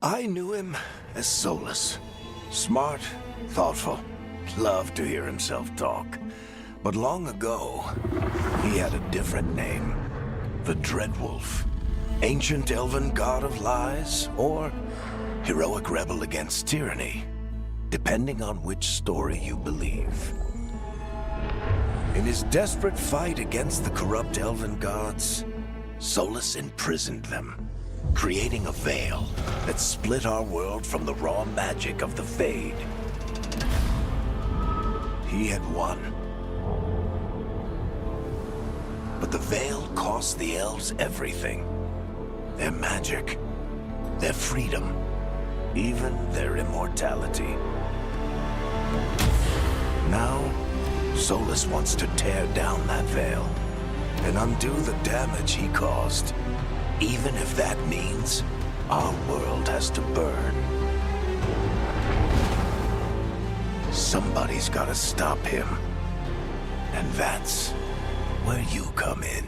I knew him as Solas. Smart, thoughtful, loved to hear himself talk. But long ago, he had a different name. The Dreadwolf. Ancient elven god of lies, or heroic rebel against tyranny, depending on which story you believe. In his desperate fight against the corrupt elven gods, Solus imprisoned them, creating a veil that split our world from the raw magic of the Fade. He had won. But the veil cost the elves everything. Their magic, their freedom, even their immortality. Now, Solus wants to tear down that veil and undo the damage he caused, even if that means our world has to burn. Somebody's gotta stop him, and that's where you come in.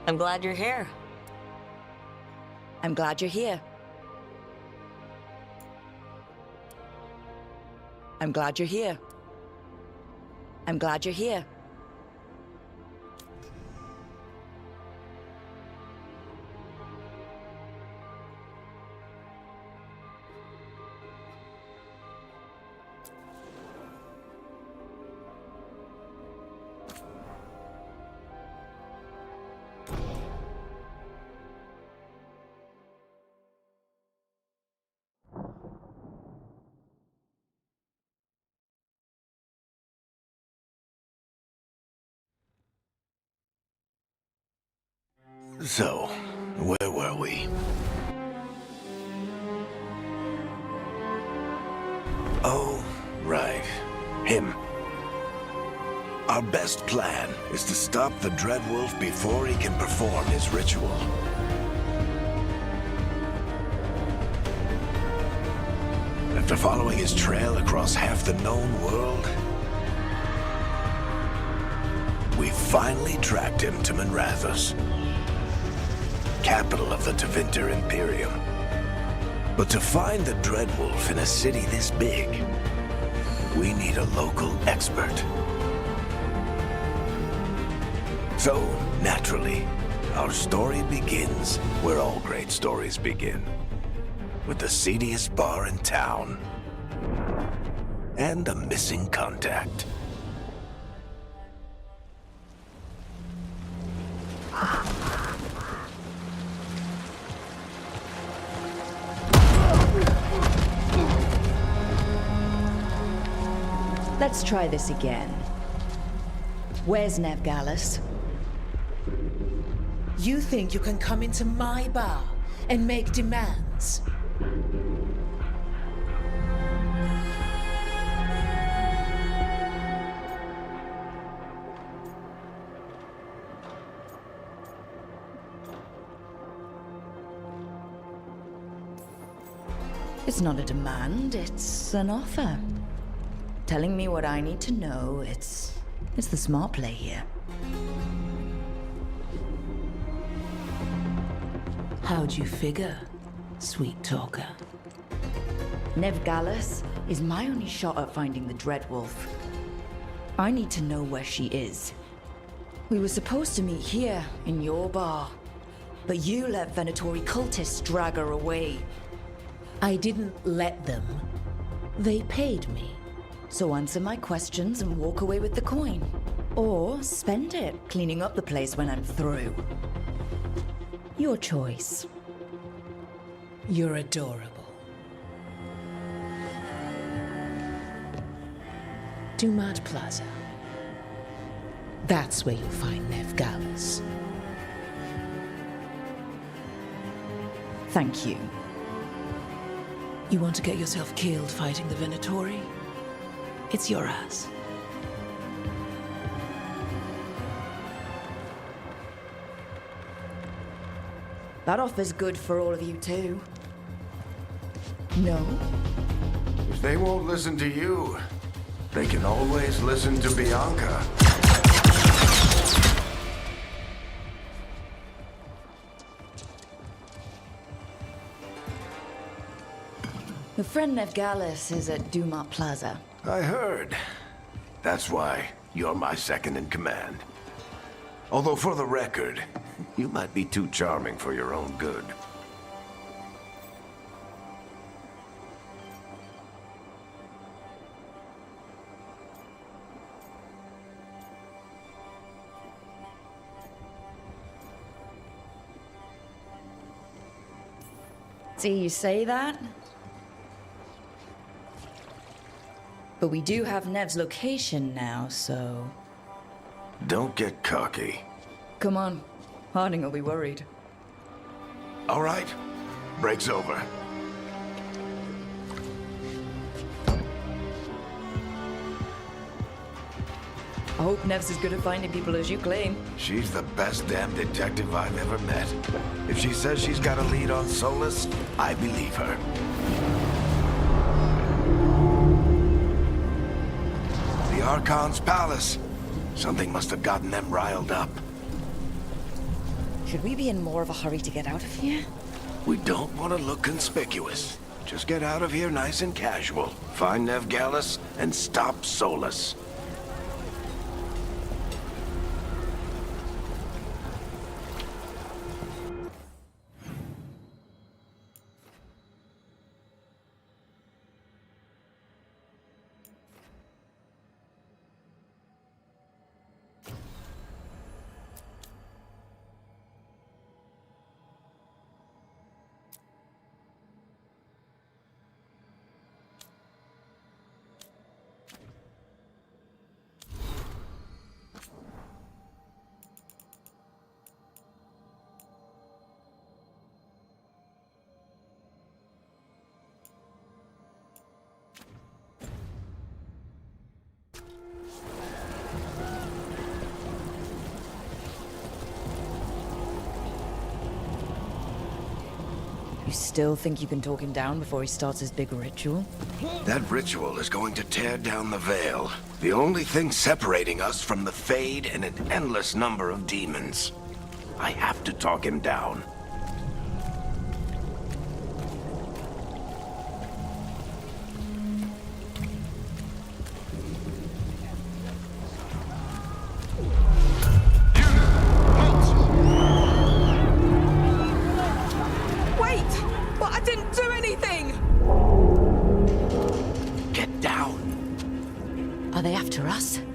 I'm glad you're here. I'm glad you're here. I'm glad you're here. I'm glad you're here. So, where were we? Oh, right. Him. Our best plan is to stop the Dreadwolf before he can perform his ritual. After following his trail across half the known world, we finally tracked him to Minrathous, capital of the Tevinter Imperium. But to find the Dreadwolf in a city this big, we need a local expert. So, naturally, our story begins where all great stories begin, with the seediest bar in town and a missing contact. Let's try this again. Where's Nevgalis? You think you can come into my bar and make demands? It's not a demand, it's an offer. Telling me what I need to know, it's the smart play here. How'd you figure, sweet talker? Nevgalis is my only shot at finding the Dreadwolf. I need to know where she is. We were supposed to meet here, in your bar. But you let Venatori cultists drag her away. I didn't let them. They paid me. So answer my questions and walk away with the coin. Or spend it cleaning up the place when I'm through. Your choice. You're adorable. Dumat Plaza. That's where you'll find Nevgalis. Thank you. You want to get yourself killed fighting the Venatori? It's your ass. That offer's good for all of you too. No? If they won't listen to you, they can always listen to Bianca. Your friend Nevgalis is at Dumat Plaza. I heard. That's why you're my second in command. Although for the record, you might be too charming for your own good. See, you say that? But we do have Nev's location now, so... Don't get cocky. Come on. Harding will be worried. All right. Break's over. I hope Nev's as good at finding people as you claim. She's the best damn detective I've ever met. If she says she's got a lead on Solus, I believe her. The Archon's palace. Something must have gotten them riled up. Should we be in more of a hurry to get out of here? We don't want to look conspicuous. Just get out of here nice and casual. Find Nevgalis and stop Solus. You still think you can talk him down before he starts his big ritual? That ritual is going to tear down the veil. The only thing separating us from the Fade and an endless number of demons. I have to talk him down.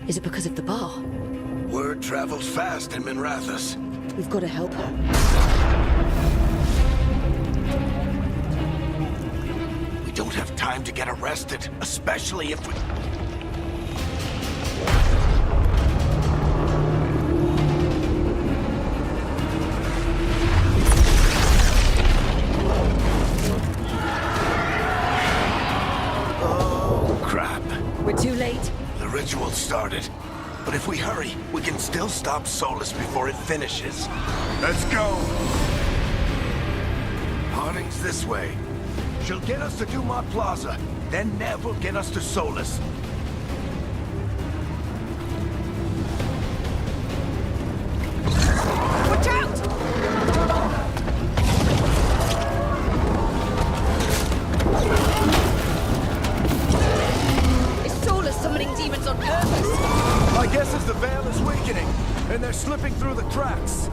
Is it because of the bar? Word travels fast in Minrathous. We've got to help her. We don't have time to get arrested, especially if we... Oh, crap. We're too late. The ritual started, but if we hurry, we can still stop Solus before it finishes. Let's go! Harding's this way. She'll get us to Dumont Plaza, then Nev will get us to Solus. Watch out! Summoning demons on purpose. My guess is the veil is weakening, and they're slipping through the cracks.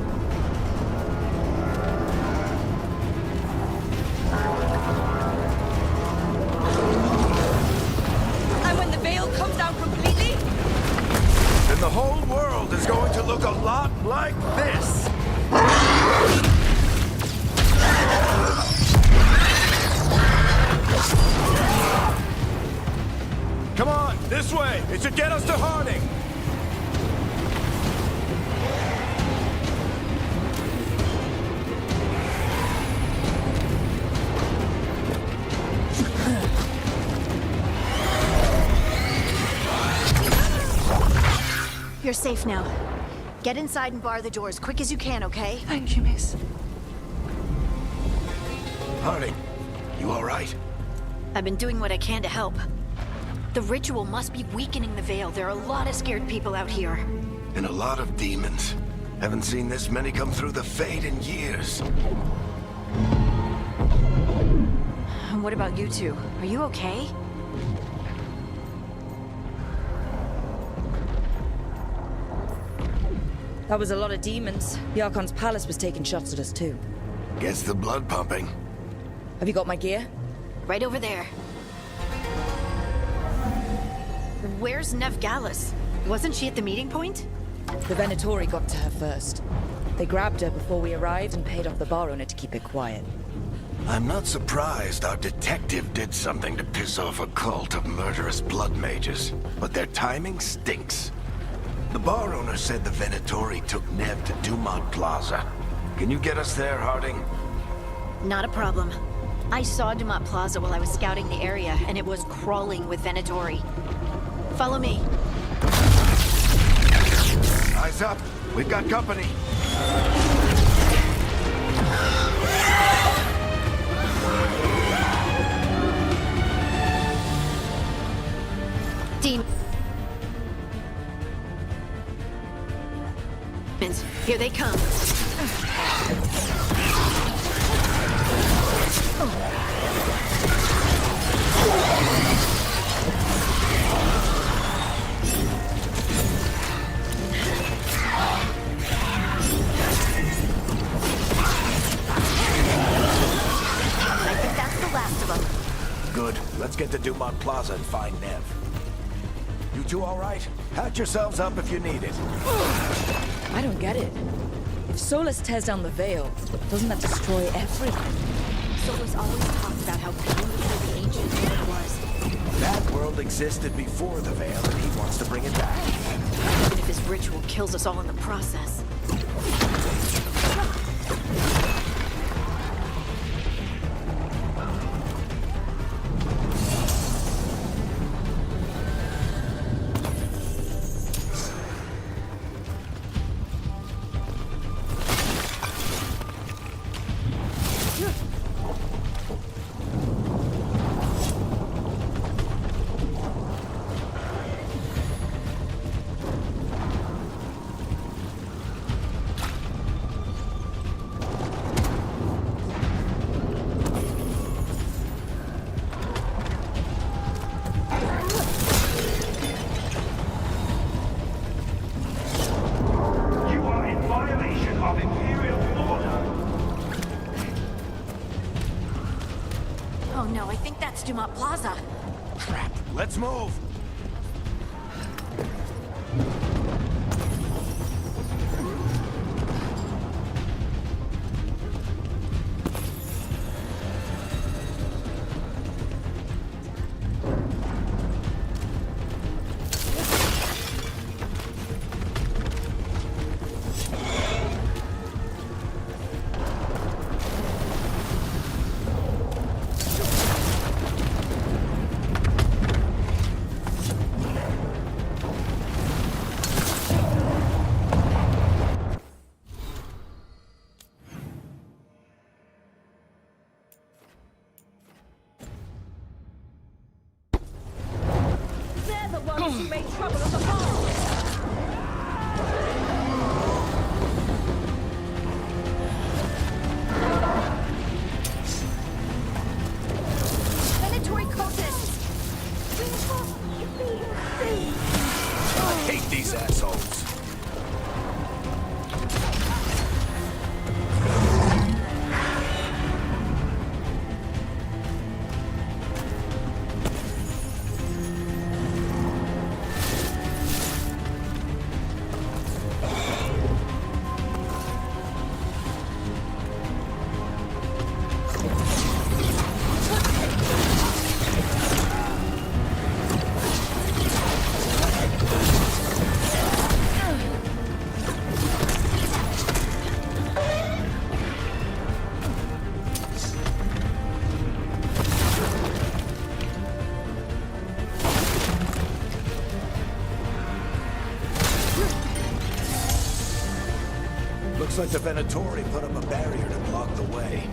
And when the veil comes down completely? Then the whole world is going to look a lot like this. Come on, this way! It should get us to Harding! You're safe now. Get inside and bar the door as quick as you can, okay? Thank you, miss. Harding, you all right? I've been doing what I can to help. The ritual must be weakening the veil. There are a lot of scared people out here. And a lot of demons. Haven't seen this many come through the Fade in years. What about you two? Are you okay? That was a lot of demons. The Archon's palace was taking shots at us too. Gets the blood pumping. Have you got my gear? Right over there. Where's Nevgalis? Wasn't she at the meeting point? The Venatori got to her first. They grabbed her before we arrived and paid off the bar owner to keep it quiet. I'm not surprised our detective did something to piss off a cult of murderous blood mages, but their timing stinks. The bar owner said the Venatori took Nev to Dumont Plaza. Can you get us there, Harding? Not a problem. I saw Dumont Plaza while I was scouting the area, and it was crawling with Venatori. Follow me. Eyes up. We've got company. Demons. Here they come. Let's get to Dumont Plaza and find Nev. You two all right? Patch yourselves up if you need it. I don't get it. If Solus tears down the Veil, doesn't that destroy everything? Solus always talked about how beautiful the ancient world was. That world existed before the Veil, and he wants to bring it back. Even if his ritual kills us all in the process. Dumont Plaza. Crap. Let's move. Looks like the Venatori put up a barrier to block the way.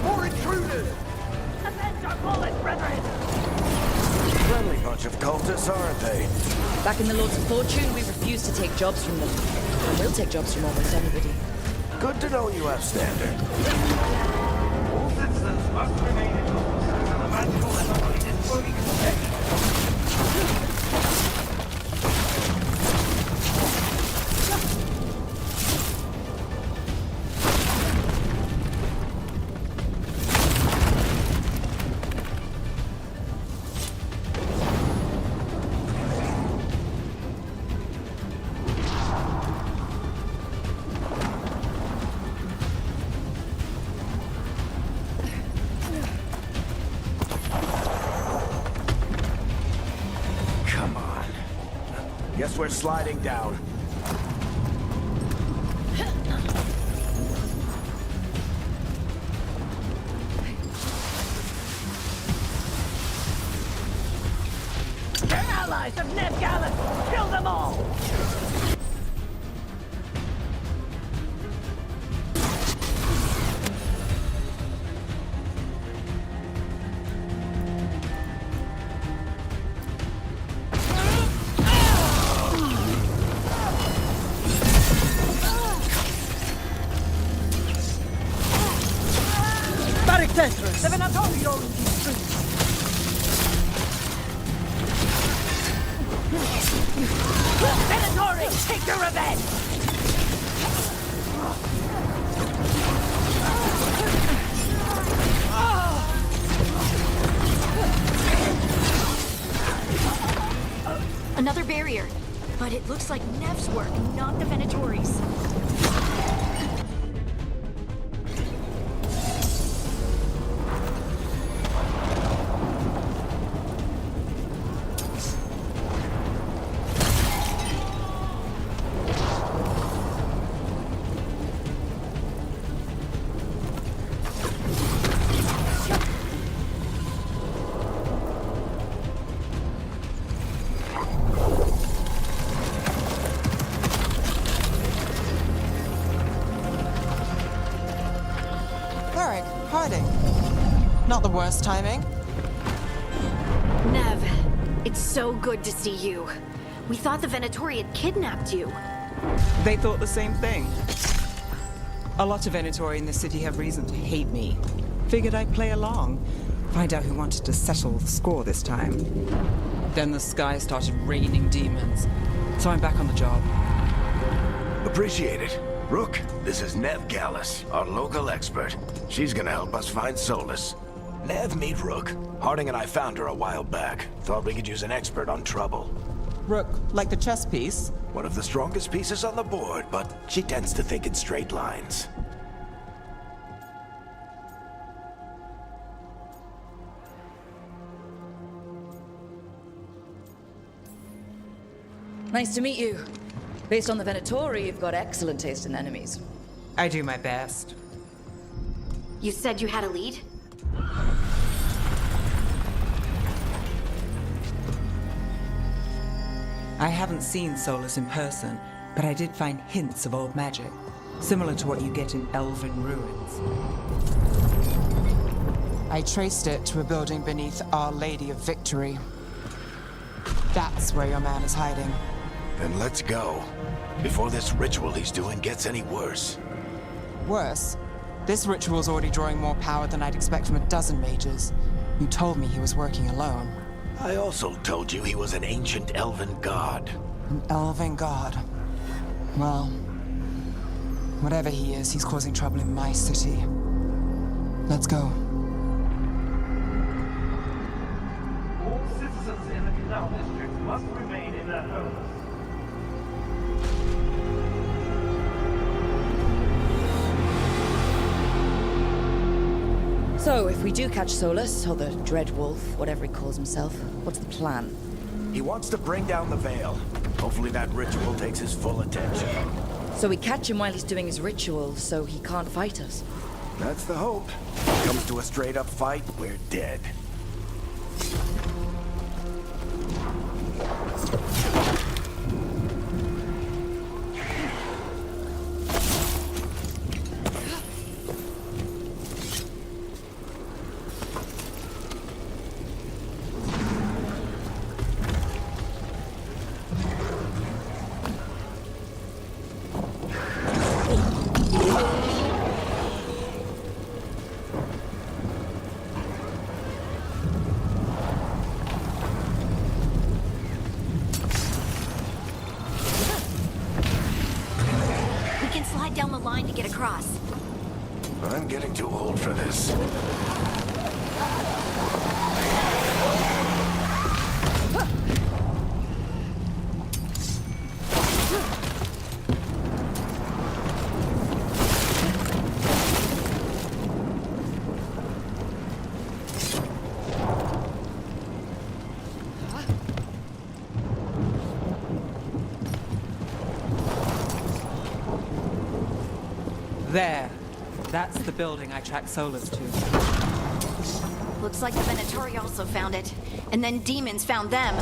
More intruders! Avenge our bullet, brethren! Friendly bunch of cultists, aren't they? Back in the Lords of Fortune, we refused to take jobs from them. And we'll take jobs from almost anybody. Good to know you have standard. All citizens must remain indoors until the magical anomaly is fully contained. Guess we're sliding down. Get out! allies of Ned Gallus! Kill them all! Varrik Tetras! The Venatorial streets! Venatori, take your revenge! Another barrier. But it looks like Nev's work, not the Venatori's. Not the worst timing. Nev, it's so good to see you. We thought the Venatori had kidnapped you. They thought the same thing. A lot of Venatori in this city have reason to hate me. Figured I'd play along, find out who wanted to settle the score this time. Then the sky started raining demons, so I'm back on the job. Appreciate it. Rook, this is Nev Gallus, our local expert. She's gonna help us find Solus. Nev, meet Rook. Harding and I found her a while back. Thought we could use an expert on trouble. Rook, like the chess piece? One of the strongest pieces on the board, but she tends to think in straight lines. Nice to meet you. Based on the Venatori, you've got excellent taste in enemies. I do my best. You said you had a lead? I haven't seen Solus in person, but I did find hints of old magic, similar to what you get in elven ruins. I traced it to a building beneath Our Lady of Victory. That's where your man is hiding. Then let's go. Before this ritual he's doing gets any worse. Worse, this ritual's already drawing more power than I'd expect from a dozen mages. You told me he was working alone. I also told you he was an ancient elven god. An elven god. Well, whatever he is, he's causing trouble in my city. Let's go. All citizens in the Canal District must remain in their homes. So, if we do catch Solus, or the Dread Wolf, whatever he calls himself, what's the plan? He wants to bring down the veil. Hopefully that ritual takes his full attention. So we catch him while he's doing his ritual, so he can't fight us. That's the hope. If it comes to a straight-up fight, we're dead. Down the line to get across. I'm getting too old for this. There. That's the building I tracked Solus to. Looks like the Venatori also found it. And then demons found them.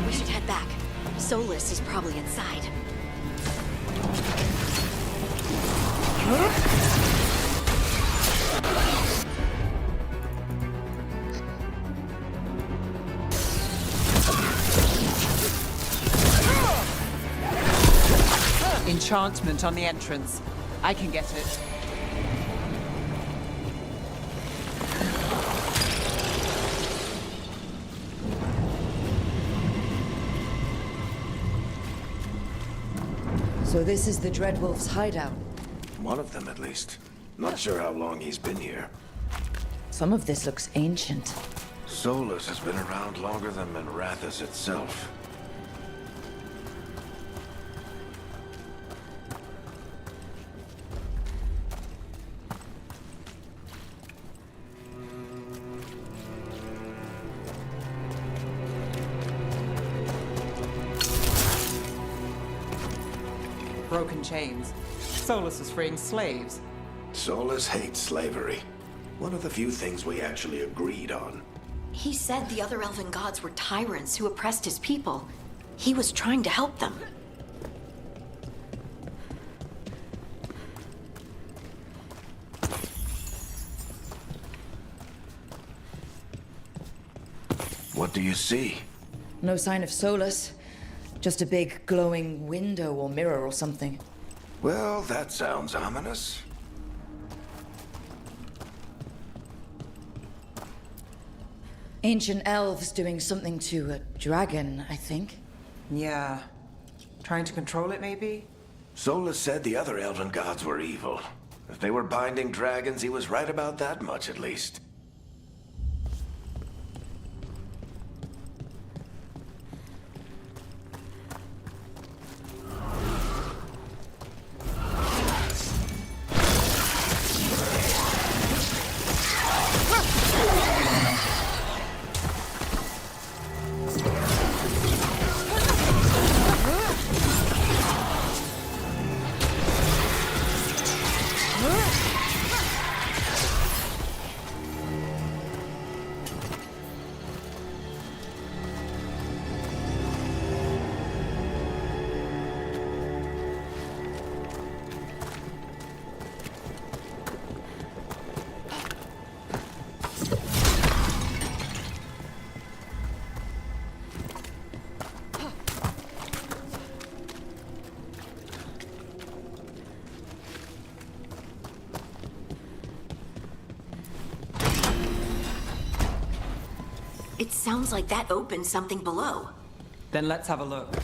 We should head back. Solus is probably inside. Enchantment on the entrance. I can get it. So this is the Dreadwolf's hideout. One of them, at least. Not sure how long he's been here. Some of this looks ancient. Solus has been around longer than Minrathous itself. Broken chains. Solus is freeing slaves. Solus hates slavery. One of the few things we actually agreed on. He said the other elven gods were tyrants who oppressed his people. He was trying to help them. What do you see? No sign of Solus. Just a big glowing window or mirror or something. Well, that sounds ominous. Ancient elves doing something to a dragon, I think. Yeah. Trying to control it, maybe? Solus said the other elven gods were evil. If they were binding dragons, he was right about that much, at least. It sounds like that opened something below. Then let's have a look.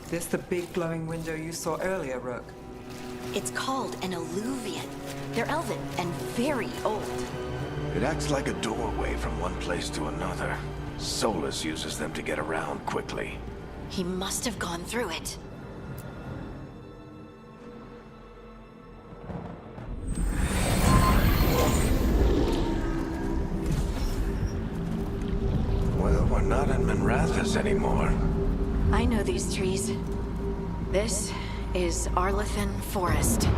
This the big glowing window you saw earlier, Rook? It's called an alluvian. They're elven and very old. It acts like a doorway from one place to another. Solus uses them to get around quickly. He must have gone through it. Well, we're not in Minrathous anymore. I know these trees. This is Арлатhan Forest.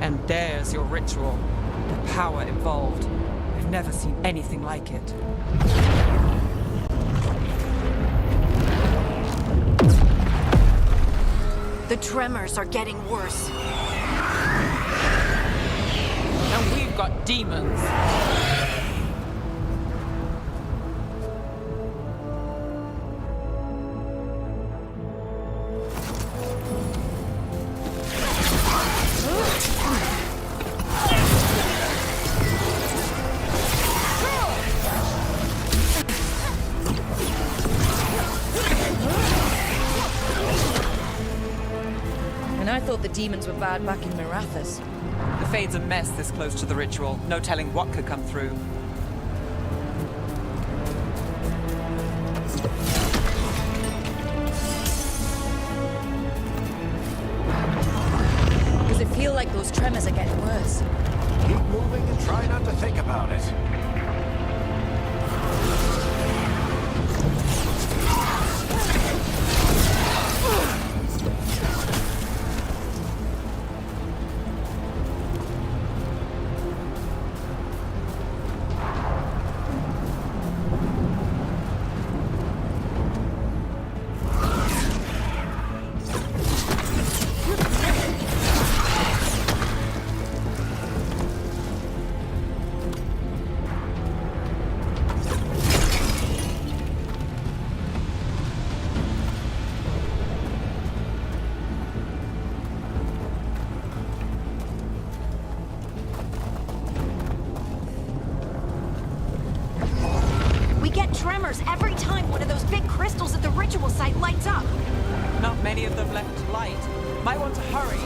And there's your ritual. The power involved. I've never seen anything like it. The tremors are getting worse. And we've got demons. The demons were bad back in Minrathous. The Fade's a mess this close to the ritual. No telling what could come through. Does it feel like those tremors are getting worse? Keep moving and try not to think about it. Tremors every time one of those big crystals at the ritual site lights up. Not many of them left to light. Might want to hurry.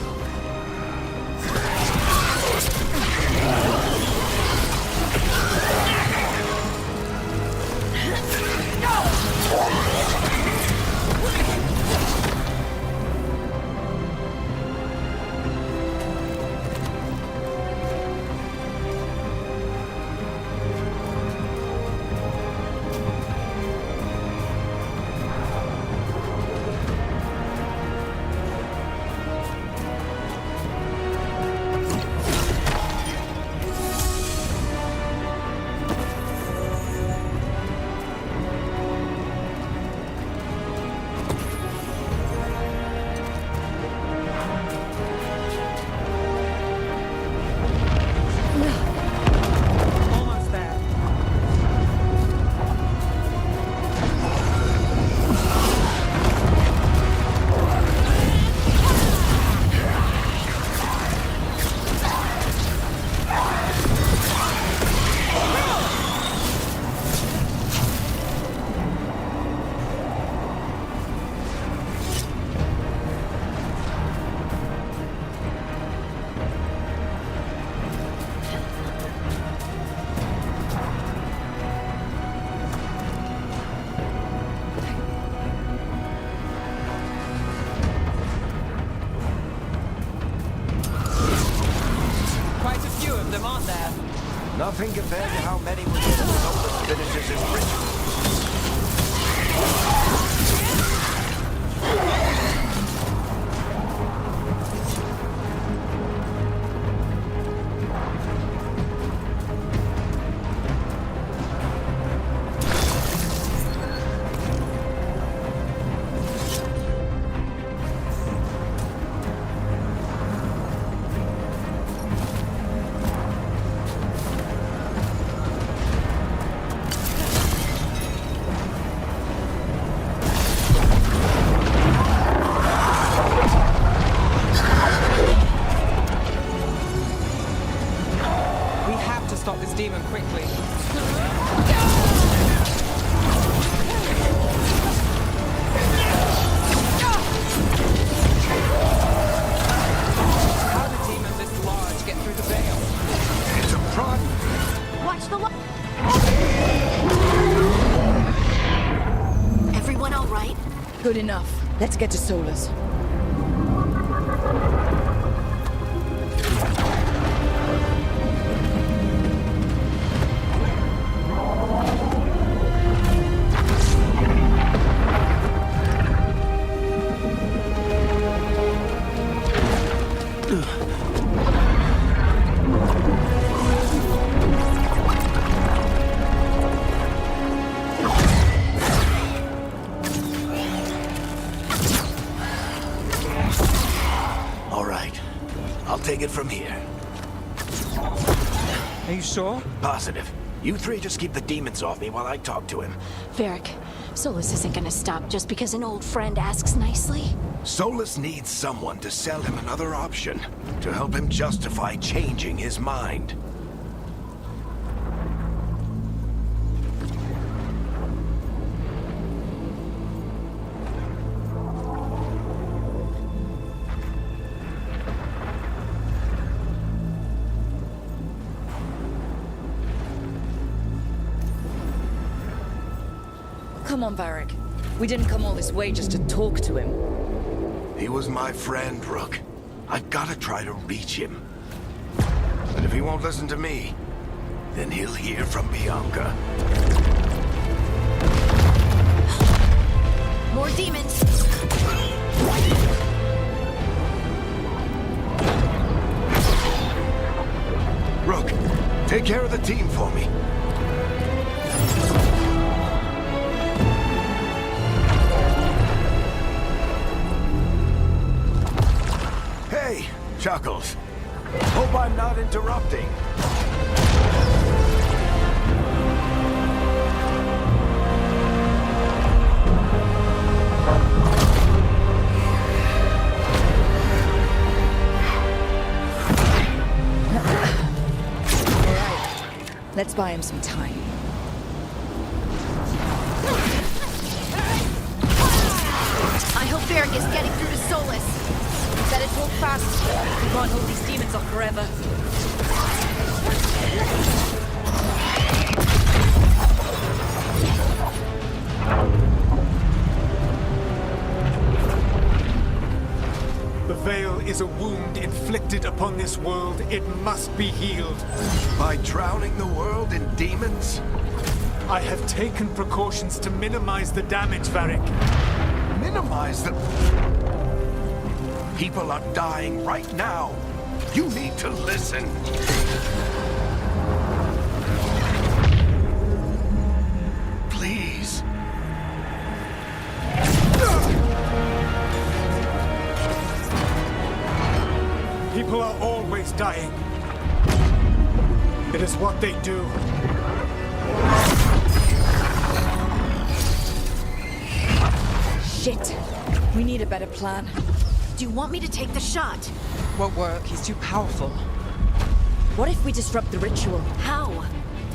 Nothing compared to how many will get as Solus finishes his ritual. Good enough. Let's get to Solus. Take it from here. Are you sure? Positive. You three just keep the demons off me while I talk to him. Varric, Solus isn't gonna stop just because an old friend asks nicely. Solus needs someone to sell him another option, to help him justify changing his mind. Come on, Varric. We didn't come all this way just to talk to him. He was my friend, Rook. I've gotta try to reach him. But if he won't listen to me, then he'll hear from Bianca. More demons! Rook, take care of the team for me. Hey, Chuckles. Hope I'm not interrupting. Let's buy him some time. I hope Varric is getting through to Solus. Better talk fast. We can't hold these demons off forever. The veil is a wound inflicted upon this world. It must be healed. By drowning the world in demons? I have taken precautions to minimize the damage, Varric. Minimize the... People are dying right now. You need to listen. Please. People are always dying. It is what they do. Shit. We need a better plan. Do you want me to take the shot? Won't work. He's too powerful. What if we disrupt the ritual? How?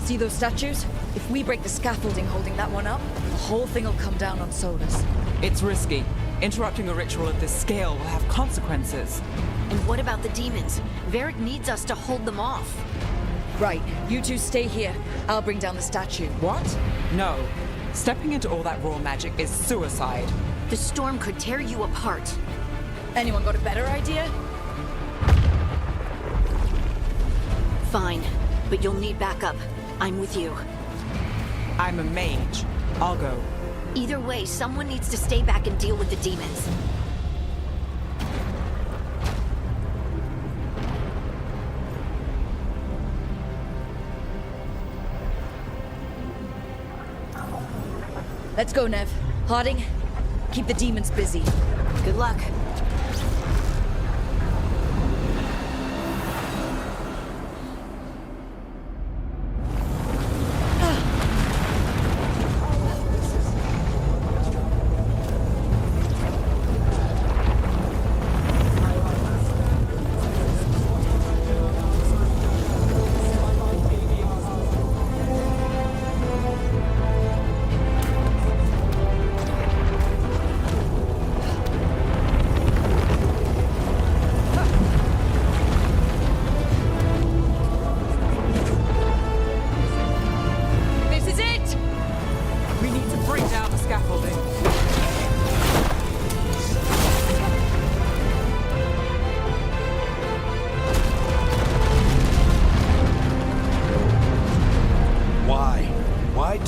See those statues? If we break the scaffolding holding that one up, the whole thing will come down on Solus. It's risky. Interrupting a ritual of this scale will have consequences. And what about the demons? Varric needs us to hold them off. Right, you two stay here. I'll bring down the statue. What? No. Stepping into all that raw magic is suicide. The storm could tear you apart. Anyone got a better idea? Fine, but you'll need backup. I'm with you. I'm a mage. I'll go. Either way, someone needs to stay back and deal with the demons. Let's go, Nev. Harding, keep the demons busy. Good luck.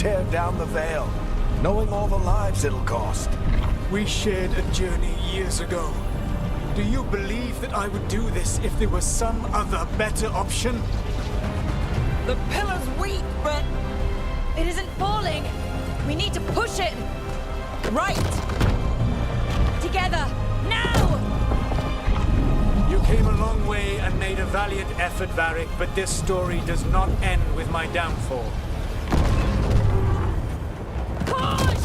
tear down the veil, knowing all the lives it'll cost. We shared a journey years ago. Do you believe that I would do this if there was some other better option? The pillar's weak, but it isn't falling. We need to push it. Right. Together. Now! You came a long way and made a valiant effort, Varrik, but this story does not end with my downfall. Push!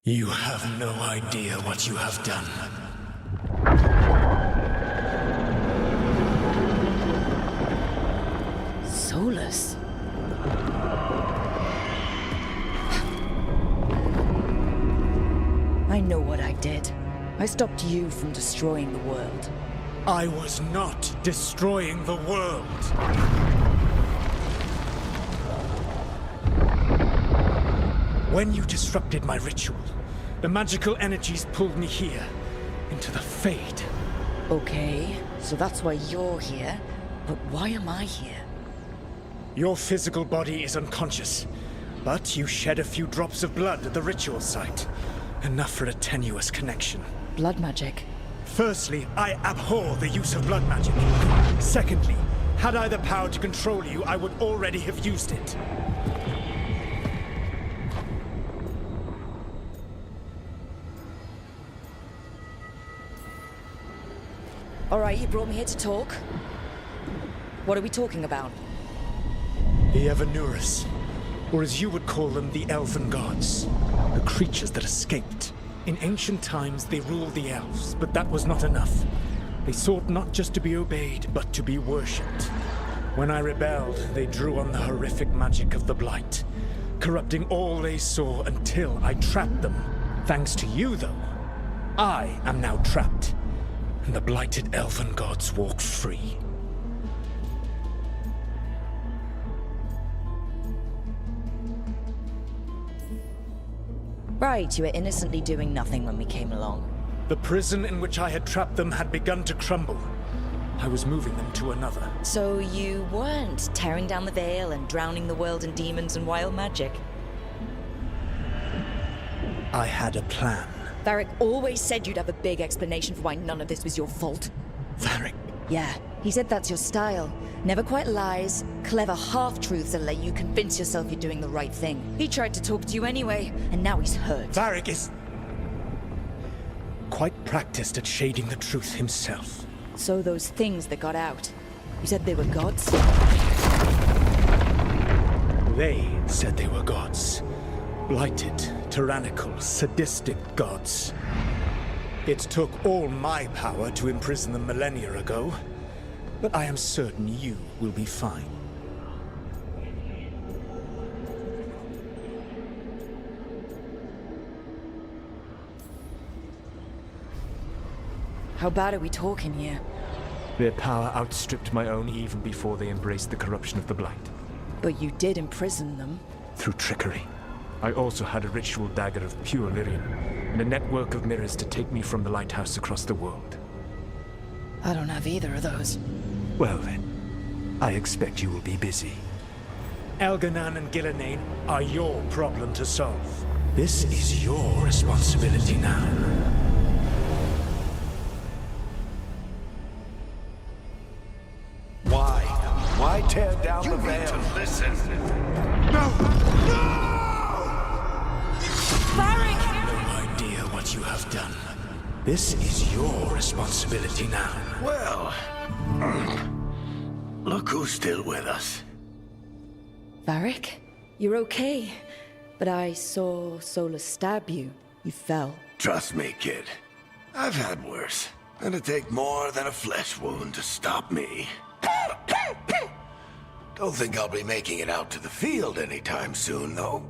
You have no idea what you have done. Solus. I know what I did. I stopped you from destroying the world. I was not destroying the world. When you disrupted my ritual, the magical energies pulled me here, into the Fade. Okay, so that's why you're here. But why am I here? Your physical body is unconscious, but you shed a few drops of blood at the ritual site. Enough for a tenuous connection. Blood magic? Firstly, I abhor the use of blood magic. Secondly, had I the power to control you, I would already have used it. All right, you brought me here to talk. What are we talking about? The Evanuris, or as you would call them, the Elven Gods. The creatures that escaped. In ancient times, they ruled the elves, but that was not enough. They sought not just to be obeyed, but to be worshipped. When I rebelled, they drew on the horrific magic of the Blight, corrupting all they saw until I trapped them. Thanks to you, though, I am now trapped, and the blighted Elven Gods walk free. Right, you were innocently doing nothing when we came along. The prison in which I had trapped them had begun to crumble. I was moving them to another. So you weren't tearing down the veil and drowning the world in demons and wild magic? I had a plan. Varric always said you'd have a big explanation for why none of this was your fault. Varric. Yeah, he said that's your style. Never quite lies, clever half-truths that let you convince yourself you're doing the right thing. He tried to talk to you anyway, and now he's hurt. Varric is quite practiced at shading the truth himself. So those things that got out, you said they were gods? They said they were gods. Blighted, tyrannical, sadistic gods. It took all my power to imprison them millennia ago, but I am certain you will be fine. How bad are we talking here? Their power outstripped my own even before they embraced the corruption of the Blight. But you did imprison them. Through trickery. I also had a ritual dagger of pure lyrium, and a network of mirrors to take me from the lighthouse across the world. I don't have either of those. Well then, I expect you will be busy. Elganan and Gillenane are your problem to solve. This is your responsibility now. Why tear down the veil? You need to listen. No! Varric! No idea what you have done. This is your responsibility now. Well, look who's still with us. Varric? You're okay. But I saw Solus stab you. You fell. Trust me, kid. I've had worse. It'd take more than a flesh wound to stop me. Don't think I'll be making it out to the field anytime soon, though.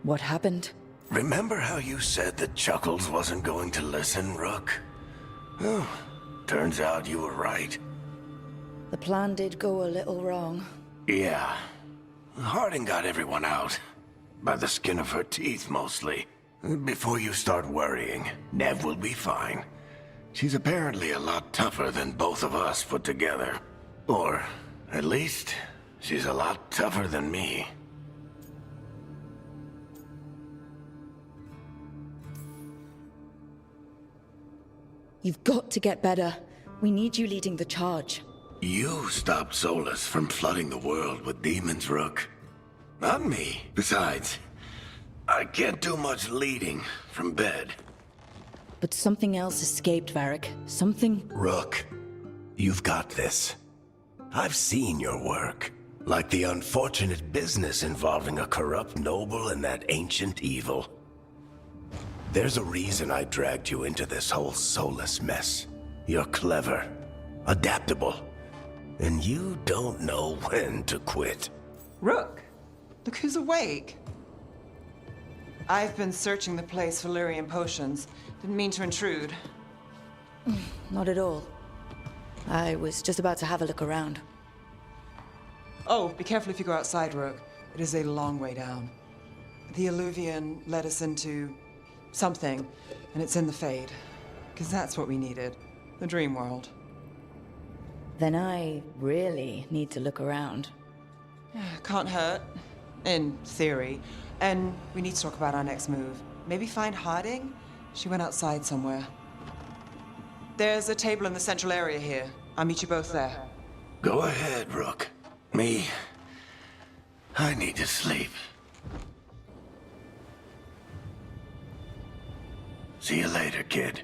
What happened? Remember how you said that Chuckles wasn't going to listen, Rook? Oh, turns out you were right. The plan did go a little wrong. Yeah. Harding got everyone out. By the skin of her teeth, mostly. Before you start worrying, Nev will be fine. She's apparently a lot tougher than both of us put together. Or, at least, she's a lot tougher than me. You've got to get better. We need you leading the charge. You stopped Solus from flooding the world with demons, Rook. Not me. Besides, I can't do much leading from bed. But something else escaped, Varric. Something... Rook, you've got this. I've seen your work. Like the unfortunate business involving a corrupt noble and that ancient evil. There's a reason I dragged you into this whole Solus mess. You're clever, adaptable, and you don't know when to quit. Rook, look who's awake. I've been searching the place for lyrium potions. Didn't mean to intrude. Not at all. I was just about to have a look around. Oh, be careful if you go outside, Rook. It is a long way down. The Alluvian led us into something, and it's in the Fade. Because that's what we needed. The dream world. Then I really need to look around. Can't hurt. In theory. And we need to talk about our next move. Maybe find Harding? She went outside somewhere. There's a table in the central area here. I'll meet you both there. Go ahead, Rook. Me, I need to sleep. See you later, kid.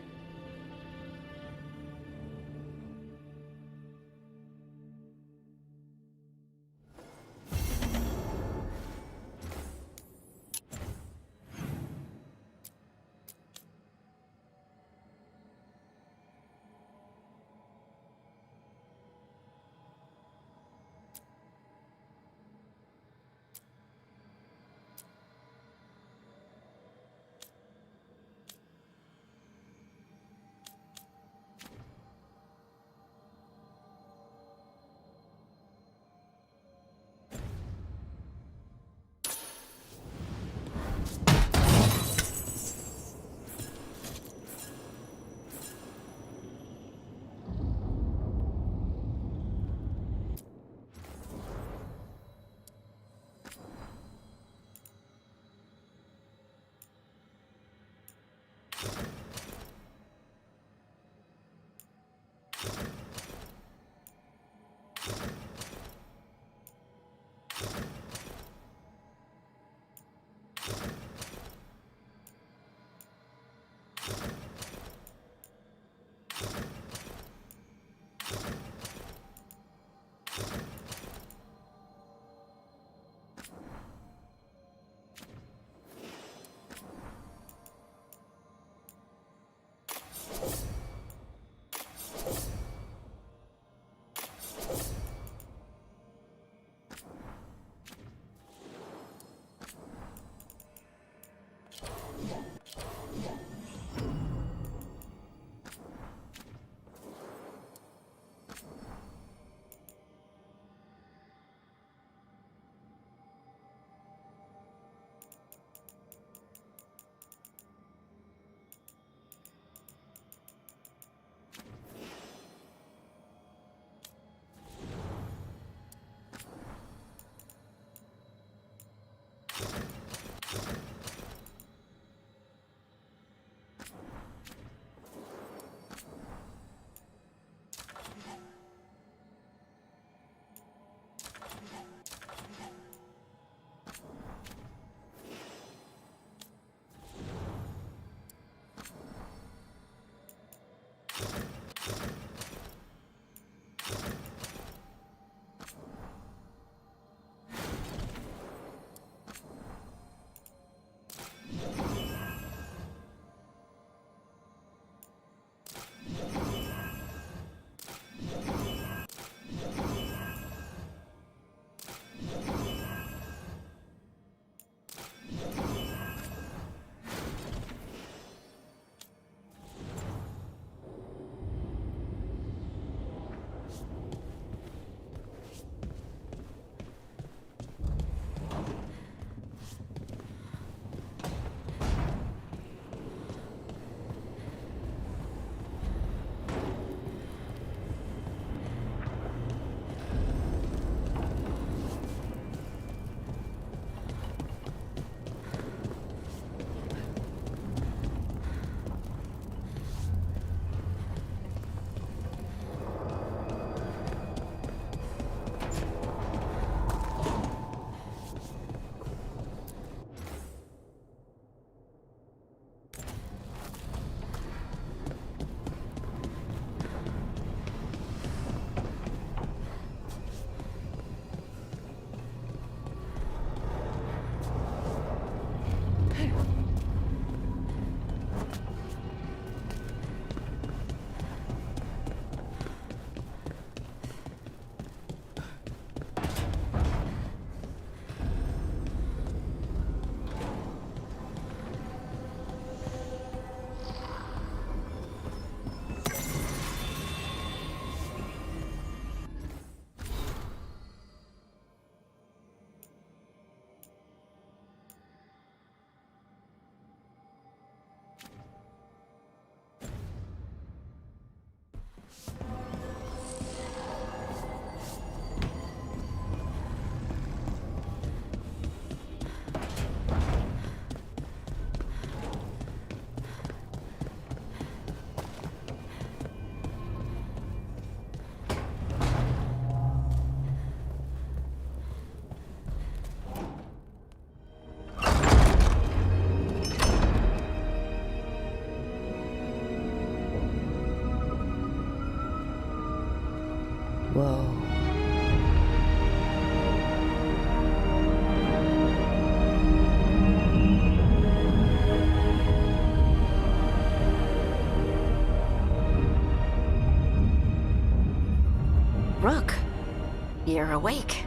we're awake.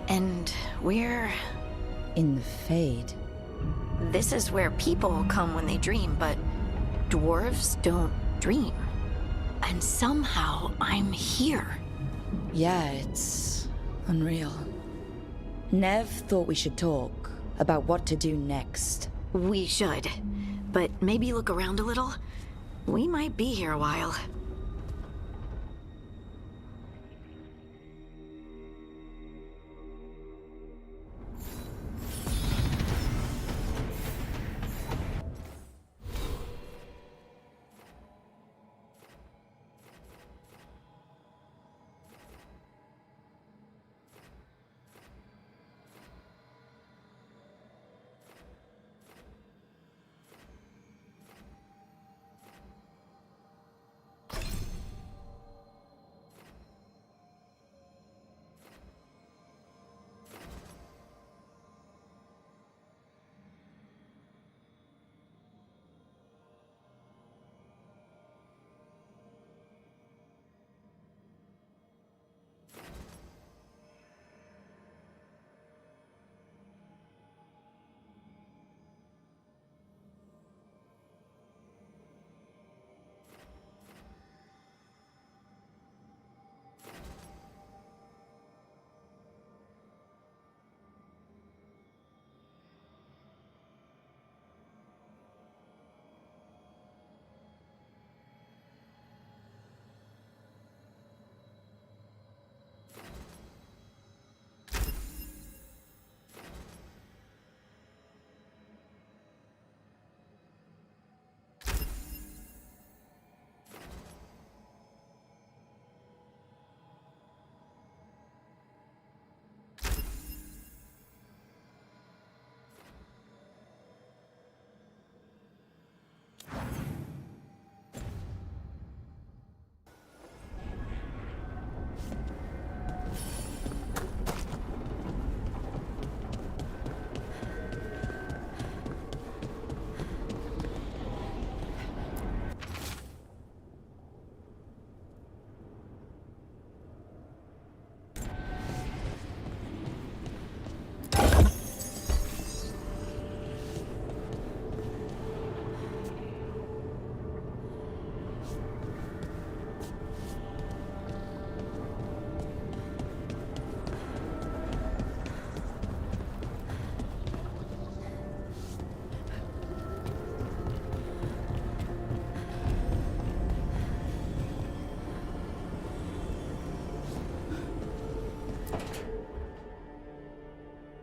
And we're... In the Fade. This is where people come when they dream, but dwarves don't dream. And somehow I'm here. Yeah, it's unreal. Nev thought we should talk about what to do next. We should. But maybe look around a little. We might be here a while.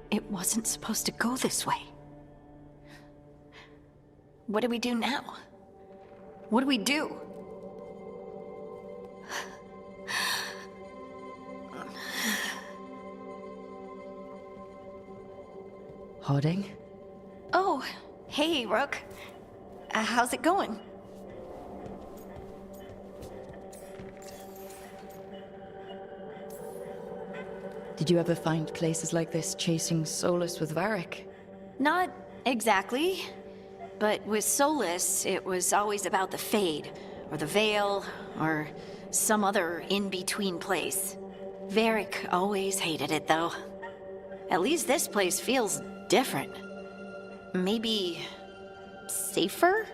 It wasn't supposed to go this way. What do we do now? What do we do? Harding? Oh, hey, Rook. How's it going? Did you ever find places like this chasing Solus with Varic? Not exactly. But with Solus, it was always about the Fade, or the Veil, or some other in-between place. Varic always hated it, though. At least this place feels different. Maybe... safer?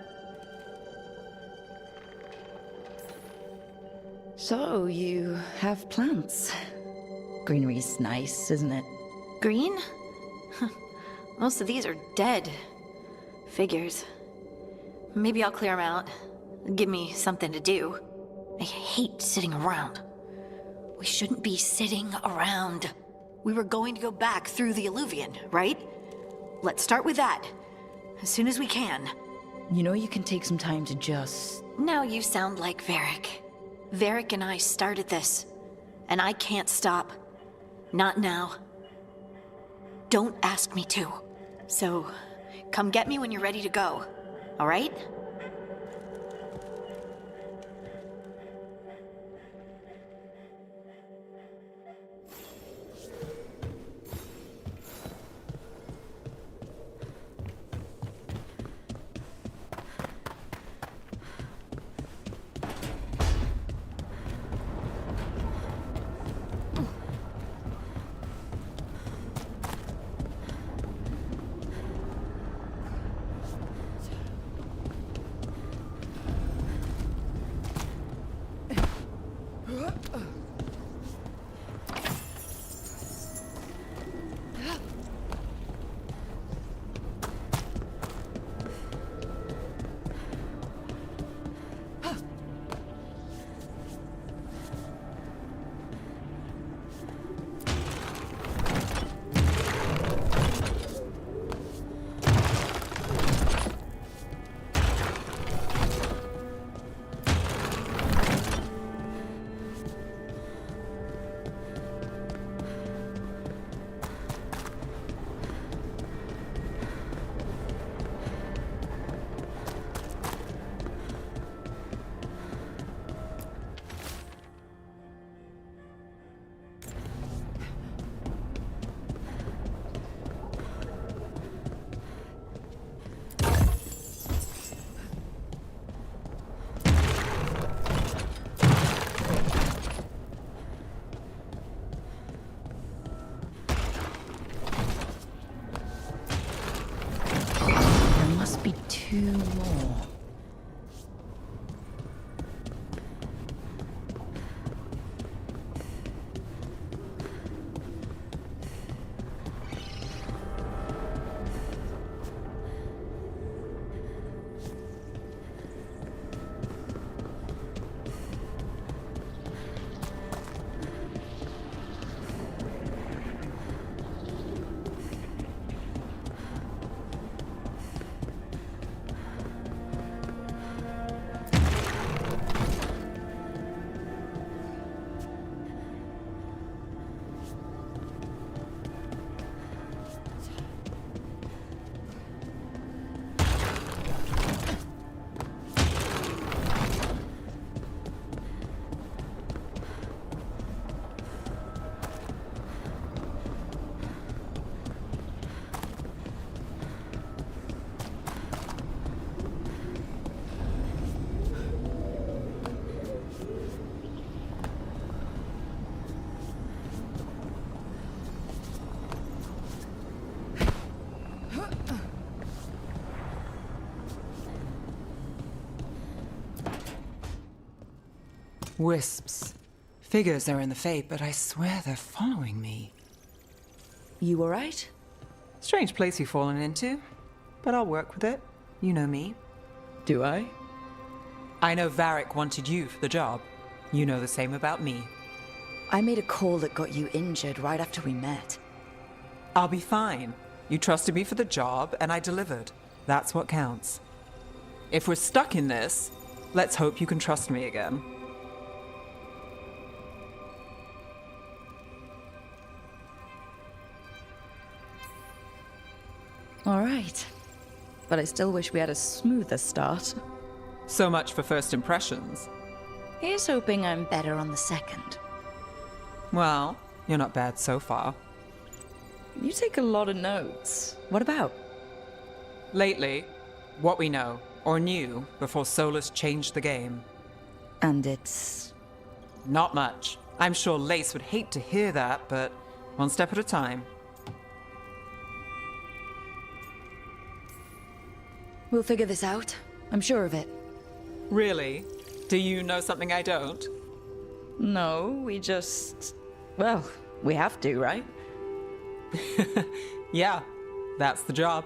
So, you have plants. Greenery's nice, isn't it? Green? Most of these are dead. Figures. Maybe I'll clear them out. Give me something to do. I hate sitting around. We shouldn't be sitting around. We were going to go back through the Alluvion, right? Let's start with that. As soon as we can. You know you can take some time to just... Now you sound like Varic. Varic and I started this. And I can't stop. Not now. Don't ask me to. So, come get me when you're ready to go. All right? 2 more. Wisps. Figures are in the fate, but I swear they're following me. You alright? Strange place you've fallen into, but I'll work with it. You know me. Do I? I know Varrik wanted you for the job. You know the same about me. I made a call that got you injured right after we met. I'll be fine. You trusted me for the job, and I delivered. That's what counts. If we're stuck in this, let's hope you can trust me again. Alright. But I still wish we had a smoother start. So much for first impressions. Here's hoping I'm better on the second. Well, you're not bad so far. You take a lot of notes. What about? Lately, what we know, or knew, before Solus changed the game. And it's... Not much. I'm sure Lace would hate to hear that, but one step at a time. We'll figure this out. I'm sure of it. Really? Do you know something I don't? No, we just... Well, we have to, right? Yeah, that's the job.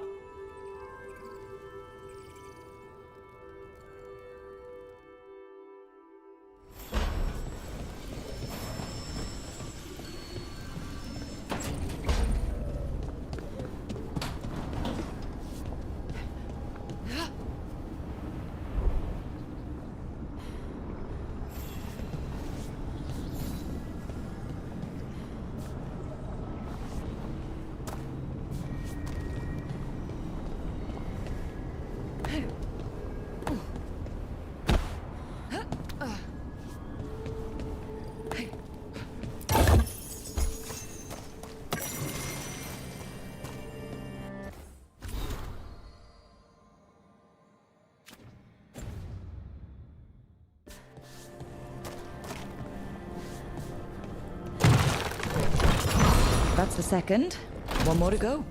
That's the second. One more to go.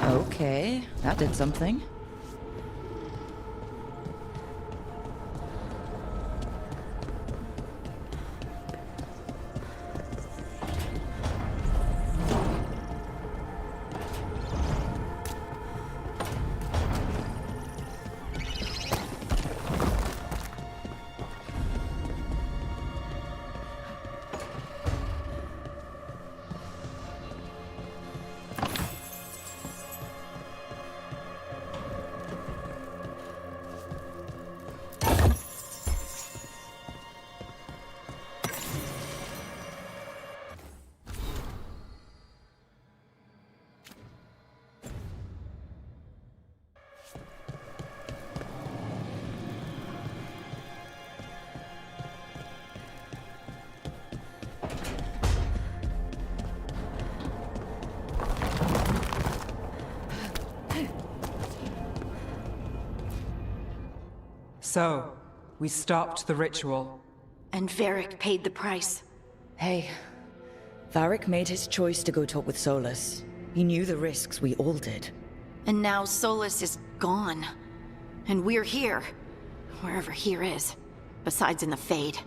Okay, that did something. So, we stopped the ritual. And Varric paid the price. Hey, Varric made his choice to go talk with Solus. He knew the risks, we all did. And now Solus is gone. And we're here. Wherever here is. Besides in the Fade.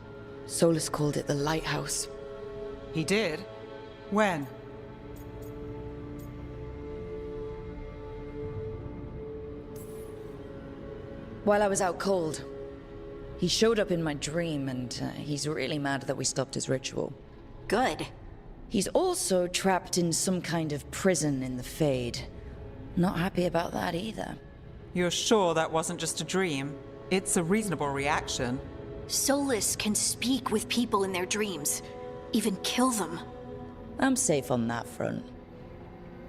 Solus called it the Lighthouse. He did? When? While I was out cold. He showed up in my dream, and he's really mad that we stopped his ritual. Good. He's also trapped in some kind of prison in the Fade. Not happy about that either. You're sure that wasn't just a dream? It's a reasonable reaction. Solus can speak with people in their dreams. Even kill them. I'm safe on that front.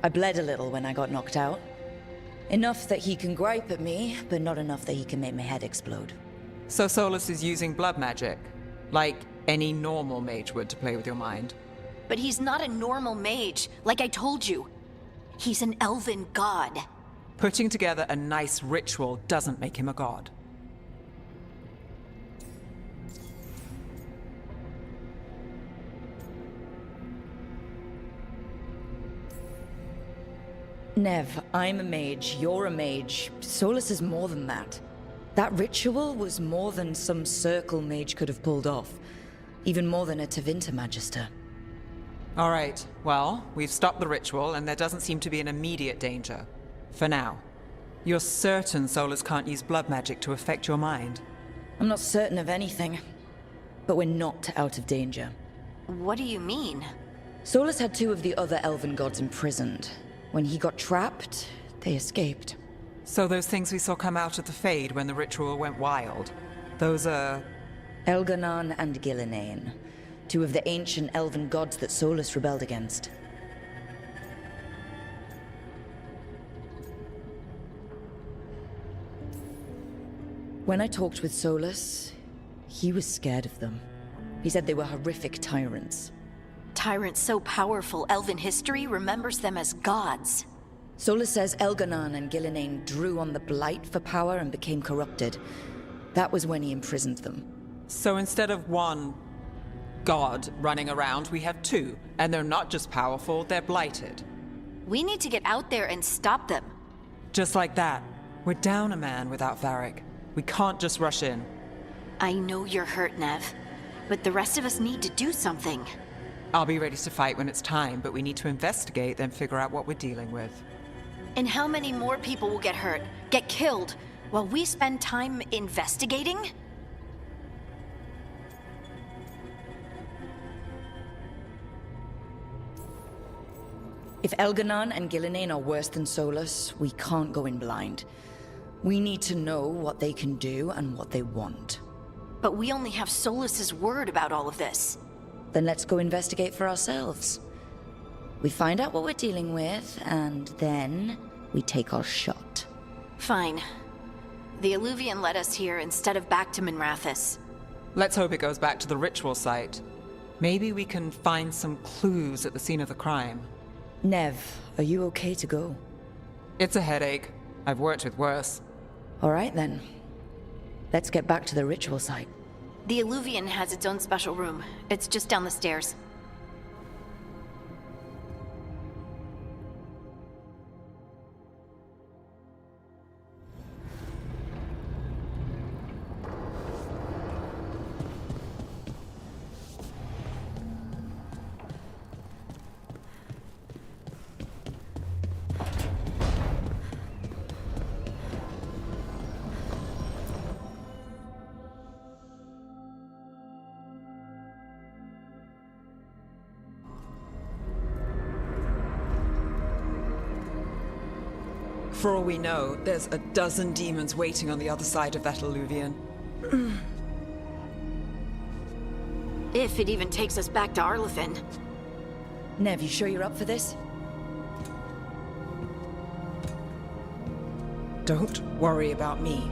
I bled a little when I got knocked out. Enough that he can gripe at me, but not enough that he can make my head explode. So Solus is using blood magic, like any normal mage would to play with your mind. But he's not a normal mage, like I told you. He's an elven god. Putting together a nice ritual doesn't make him a god. Nev, I'm a mage, you're a mage. Solus is more than that. That ritual was more than some circle mage could have pulled off. Even more than a Tevinter Magister. All right, well, we've stopped the ritual and there doesn't seem to be an immediate danger. For now. You're certain Solus can't use blood magic to affect your mind? I'm not certain of anything. But we're not out of danger. What do you mean? Solus had 2 of the other elven gods imprisoned. When he got trapped, they escaped. So those things we saw come out of the Fade when the ritual went wild, those are... Elganon and Gillinane, 2 of the ancient elven gods that Solus rebelled against. When I talked with Solus, he was scared of them. He said they were horrific tyrants. Tyrants so powerful, elven history remembers them as gods. Solus says Elganon and Gillinane drew on the Blight for power and became corrupted. That was when he imprisoned them. So instead of one god running around, we have 2. And they're not just powerful, they're blighted. We need to get out there and stop them. Just like that. We're down a man without Varric. We can't just rush in. I know you're hurt, Nev. But the rest of us need to do something. I'll be ready to fight when it's time, but we need to investigate, then figure out what we're dealing with. And how many more people will get hurt, get killed, while we spend time investigating? If Elganon and Gillinane are worse than Solus, we can't go in blind. We need to know what they can do and what they want. But we only have Solus's word about all of this. Then let's go investigate for ourselves. We find out what we're dealing with, and then we take our shot. Fine. The Alluvian led us here instead of back to Minrathous. Let's hope it goes back to the ritual site. Maybe we can find some clues at the scene of the crime. Nev, are you okay to go? It's a headache. I've worked with worse. All right then. Let's get back to the ritual site. The Alluvian has its own special room. It's just down the stairs. For all we know, there's a dozen demons waiting on the other side of that alluvian. If it even takes us back to Arlathan. Nev, you sure you're up for this? Don't worry about me.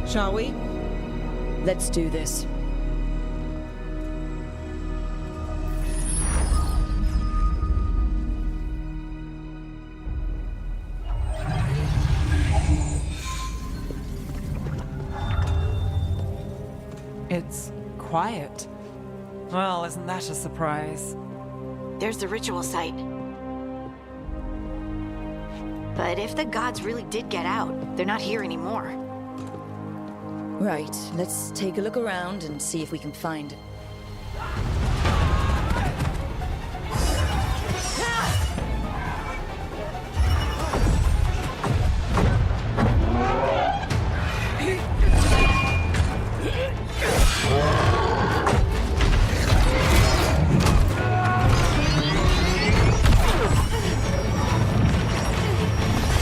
Shall we? Let's do this. It's quiet. Well, isn't that a surprise? There's the ritual site. But if the gods really did get out, they're not here anymore. Right, let's take a look around and see if we can find it.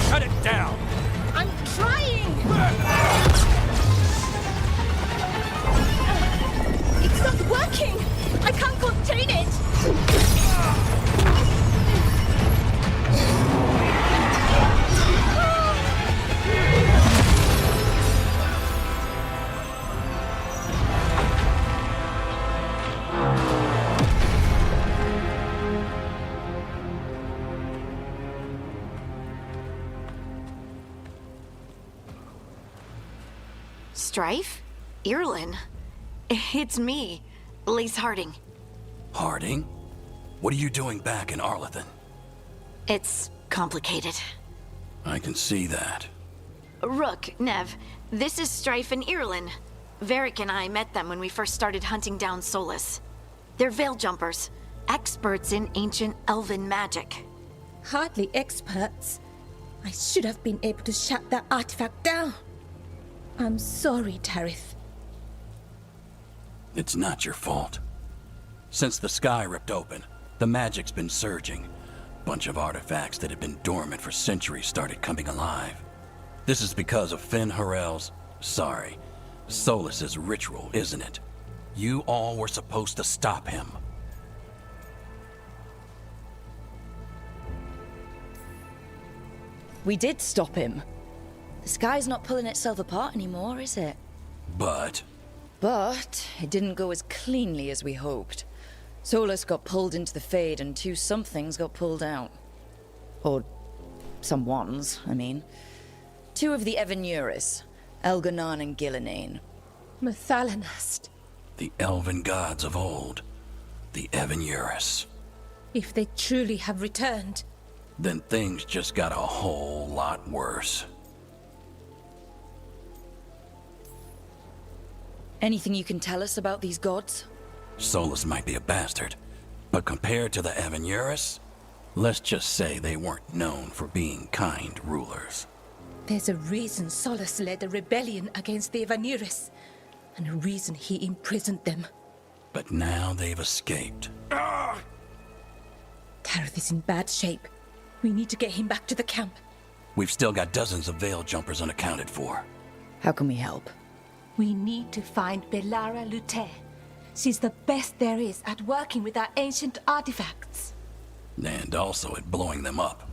Cut it down! I'm trying! It's not working! I can't contain it! Strife? Irlin? It's me, Lace Harding. Harding? What are you doing back in Арлатан? It's complicated. I can see that. Rook, Nev, this is Strife and Irlin. Varric and I met them when we first started hunting down Solas. They're veil jumpers, experts in ancient elven magic. Hardly experts. I should have been able to shut that artifact down. I'm sorry, Tarith. It's not your fault. Since the sky ripped open, the magic's been surging. Bunch of artifacts that had been dormant for centuries started coming alive. This is because of Solas's ritual, isn't it? You all were supposed to stop him. We did stop him. The sky's not pulling itself apart anymore, is it? But it didn't go as cleanly as we hoped. Solus got pulled into the Fade and two somethings got pulled out. Or someones, I mean. Two of the Evanuris, Elganan and Gillinane. Mathalanast. the elven gods of old, the Evanuris. If they truly have returned, Then things just got a whole lot worse. Anything you can tell us about these gods? Solus might be a bastard, but compared to the Evanuris, let's just say they weren't known for being kind rulers. there's a reason Solus led a rebellion against the Evanuris, and a reason he imprisoned them. But now they've escaped. Tareth is in bad shape. We need to get him back to the camp. We've still got dozens of veil jumpers unaccounted for. How can we help? We need to find Belara Lute. She's the best there is at working with our ancient artifacts. And also at blowing them up.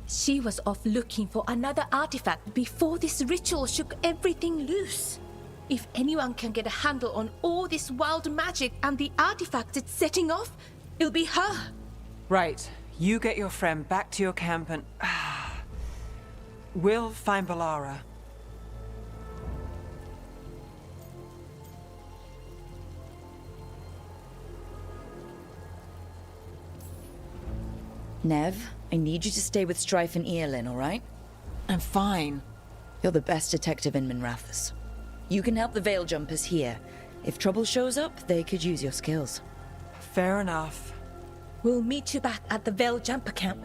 She was off looking for another artifact before this ritual shook everything loose. If anyone can get a handle on all this wild magic and the artifacts it's setting off, it'll be her. Right. You get your friend back to your camp and... we'll find Belara. Nev, I need you to stay with Strife and Eolin, all right? I'm fine. You're the best detective in Minrathous. You can help the veil jumpers here. If trouble shows up, they could use your skills. Fair enough. We'll meet you back at the Veil Jumper camp.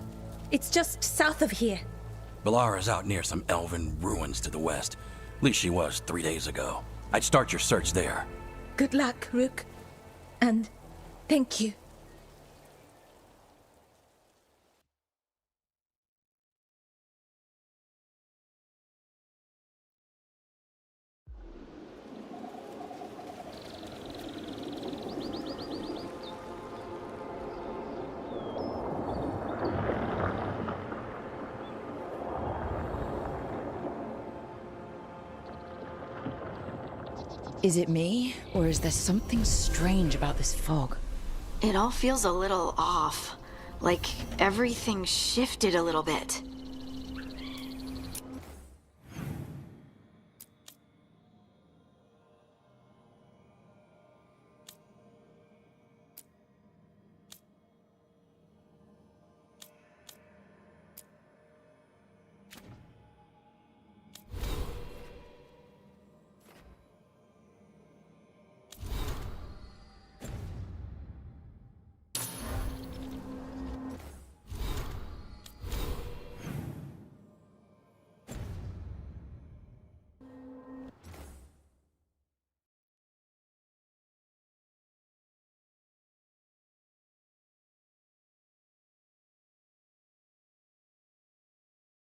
It's just south of here. Belara's out near some elven ruins to the west. At least she was 3 days ago. I'd start your search there. Good luck, Rook. And thank you. Is it me, or is there something strange about this fog? It all feels a little off. Like everything shifted a little bit.